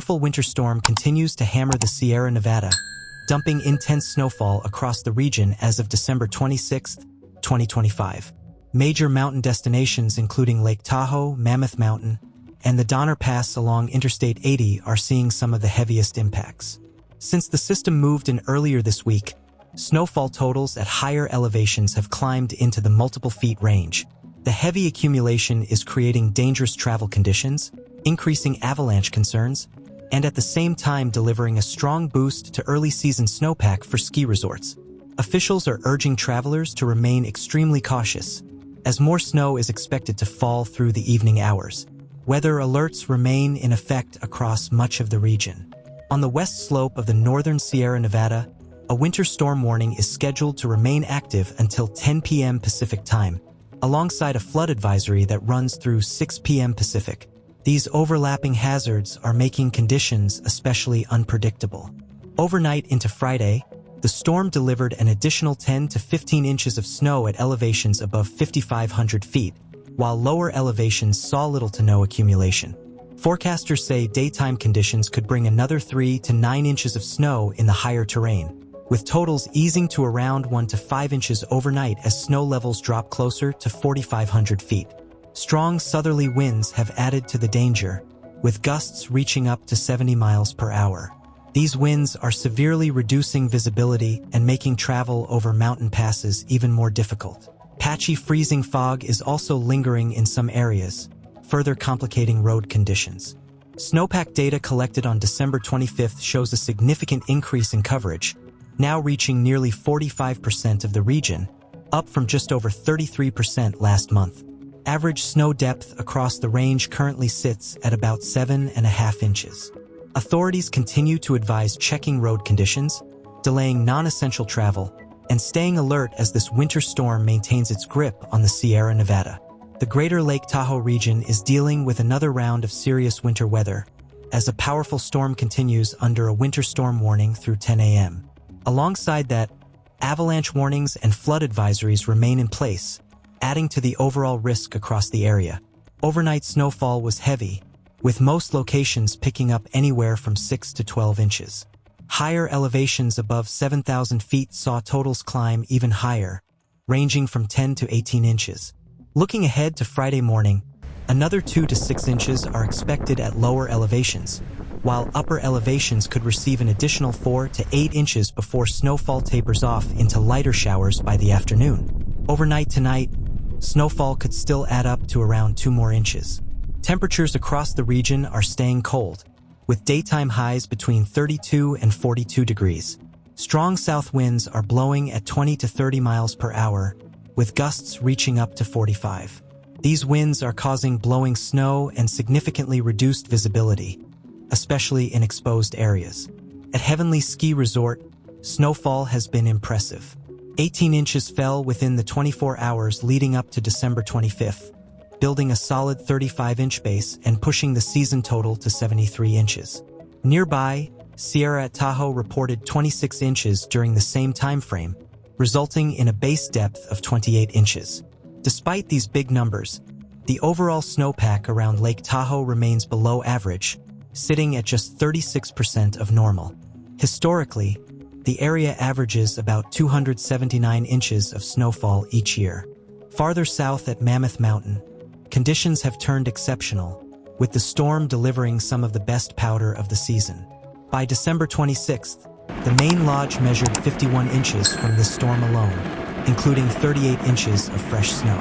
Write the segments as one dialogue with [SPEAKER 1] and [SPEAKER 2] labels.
[SPEAKER 1] powerful winter storm continues to hammer the Sierra Nevada, dumping intense snowfall across the region as of December 26, 2025. Major mountain destinations including Lake Tahoe, Mammoth Mountain, and the Donner Pass along Interstate 80 are seeing some of the heaviest impacts. Since the system moved in earlier this week, snowfall totals at higher elevations have climbed into the multiple feet range. The heavy accumulation is creating dangerous travel conditions, increasing avalanche concerns, and at the same time delivering a strong boost to early season snowpack for ski resorts. Officials are urging travelers to remain extremely cautious, as more snow is expected to fall through the evening hours. Weather alerts remain in effect across much of the region. On the west slope of the northern Sierra Nevada, a winter storm warning is scheduled to remain active until 10 p.m. Pacific time, alongside a flood advisory that runs through 6 p.m. Pacific. These overlapping hazards are making conditions especially unpredictable. Overnight into Friday, the storm delivered an additional 10 to 15 inches of snow at elevations above 5,500 feet, while lower elevations saw little to no accumulation. Forecasters say daytime conditions could bring another 3 to 9 inches of snow in the higher terrain, with totals easing to around 1 to 5 inches overnight as snow levels drop closer to 4,500 feet. Strong southerly winds have added to the danger, with gusts reaching up to 70 miles per hour. These winds are severely reducing visibility and making travel over mountain passes even more difficult. Patchy freezing fog is also lingering in some areas, further complicating road conditions. Snowpack data collected on December 25th shows a significant increase in coverage, now reaching nearly 45% of the region, up from just over 33% last month. Average snow depth across the range currently sits at about 7.5 inches. Authorities continue to advise checking road conditions, delaying non-essential travel, and staying alert as this winter storm maintains its grip on the Sierra Nevada. The greater Lake Tahoe region is dealing with another round of serious winter weather, as a powerful storm continues under a winter storm warning through 10 a.m. Alongside that, avalanche warnings and flood advisories remain in place, adding to the overall risk across the area. Overnight snowfall was heavy, with most locations picking up anywhere from 6 to 12 inches. Higher elevations above 7,000 feet saw totals climb even higher, ranging from 10 to 18 inches. Looking ahead to Friday morning, another 2 to 6 inches are expected at lower elevations, while upper elevations could receive an additional 4 to 8 inches before snowfall tapers off into lighter showers by the afternoon. Overnight tonight, snowfall could still add up to around 2 more inches. Temperatures across the region are staying cold, with daytime highs between 32 and 42 degrees. Strong south winds are blowing at 20 to 30 miles per hour, with gusts reaching up to 45. These winds are causing blowing snow and significantly reduced visibility, especially in exposed areas. At Heavenly Ski Resort, snowfall has been impressive. 18 inches fell within the 24 hours leading up to December 25th, building a solid 35-inch base and pushing the season total to 73 inches. Nearby, Sierra at Tahoe reported 26 inches during the same time frame, resulting in a base depth of 28 inches. Despite these big numbers, the overall snowpack around Lake Tahoe remains below average, sitting at just 36% of normal. Historically, the area averages about 279 inches of snowfall each year. Farther south at Mammoth Mountain, conditions have turned exceptional, with the storm delivering some of the best powder of the season. By December 26th, the main lodge measured 51 inches from this storm alone, including 38 inches of fresh snow.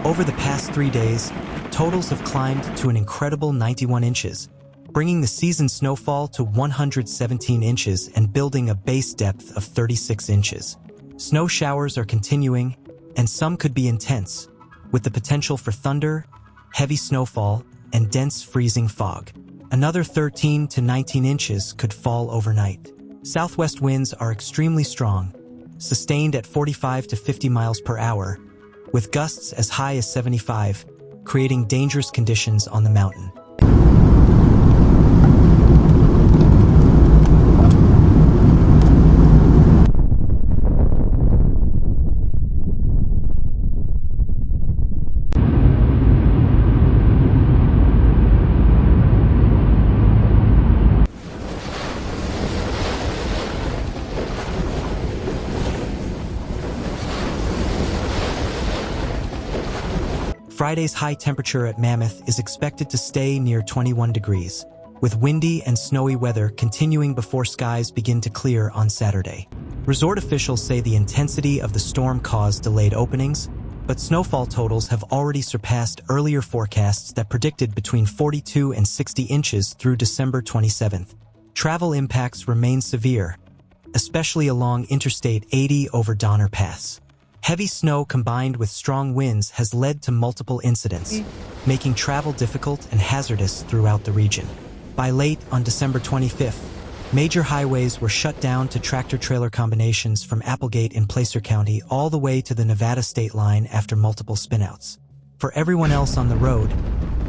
[SPEAKER 1] Over the past 3 days, totals have climbed to an incredible 91 inches, bringing the season snowfall to 117 inches and building a base depth of 36 inches. Snow showers are continuing, and some could be intense, with the potential for thunder, heavy snowfall, and dense freezing fog. Another 13 to 19 inches could fall overnight. Southwest winds are extremely strong, sustained at 45 to 50 miles per hour, with gusts as high as 75, creating dangerous conditions on the mountain. Friday's high temperature at Mammoth is expected to stay near 21 degrees, with windy and snowy weather continuing before skies begin to clear on Saturday. Resort officials say the intensity of the storm caused delayed openings, but snowfall totals have already surpassed earlier forecasts that predicted between 42 and 60 inches through December 27th. Travel impacts remain severe, especially along Interstate 80 over Donner Pass. Heavy snow combined with strong winds has led to multiple incidents, making travel difficult and hazardous throughout the region. By late on December 25th, major highways were shut down to tractor-trailer combinations from Applegate in Placer County all the way to the Nevada state line after multiple spinouts. For everyone else on the road,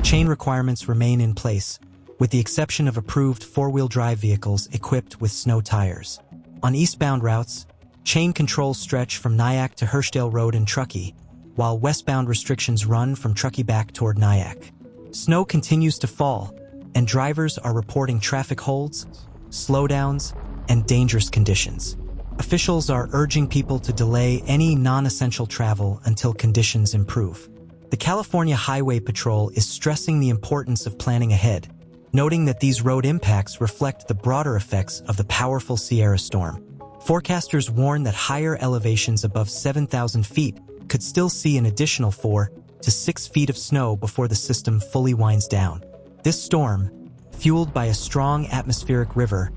[SPEAKER 1] chain requirements remain in place, with the exception of approved four-wheel drive vehicles equipped with snow tires. On eastbound routes, chain controls stretch from Nyack to Hirschdale Road in Truckee, while westbound restrictions run from Truckee back toward Nyack. Snow continues to fall, and drivers are reporting traffic holds, slowdowns, and dangerous conditions. Officials are urging people to delay any non-essential travel until conditions improve. The California Highway Patrol is stressing the importance of planning ahead, noting that these road impacts reflect the broader effects of the powerful Sierra storm. Forecasters warn that higher elevations above 7,000 feet could still see an additional 4 to 6 feet of snow before the system fully winds down. This storm, fueled by a strong atmospheric river,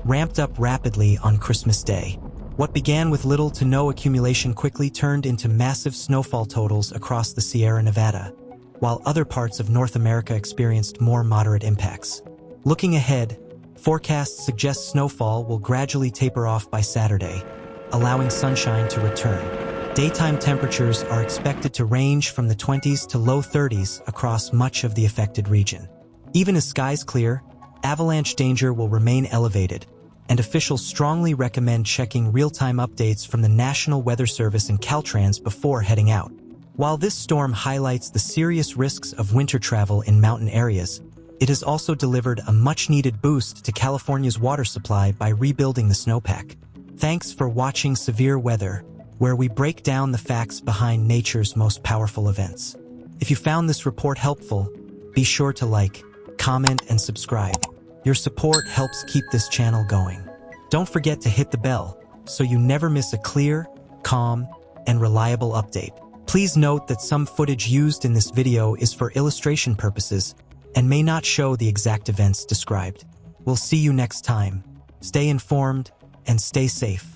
[SPEAKER 1] ramped up rapidly on Christmas Day. What began with little to no accumulation quickly turned into massive snowfall totals across the Sierra Nevada, while other parts of North America experienced more moderate impacts. Looking ahead, forecasts suggest snowfall will gradually taper off by Saturday, allowing sunshine to return. Daytime temperatures are expected to range from the 20s to low 30s across much of the affected region. Even as skies clear, avalanche danger will remain elevated, and officials strongly recommend checking real-time updates from the National Weather Service and Caltrans before heading out. While this storm highlights the serious risks of winter travel in mountain areas, it has also delivered a much-needed boost to California's water supply by rebuilding the snowpack. Thanks for watching Severe Weather, where we break down the facts behind nature's most powerful events. If you found this report helpful, be sure to like, comment, and subscribe. Your support helps keep this channel going. Don't forget to hit the bell so you never miss a clear, calm, and reliable update. Please note that some footage used in this video is for illustration purposes and may not show the exact events described. We'll see you next time. Stay informed and stay safe.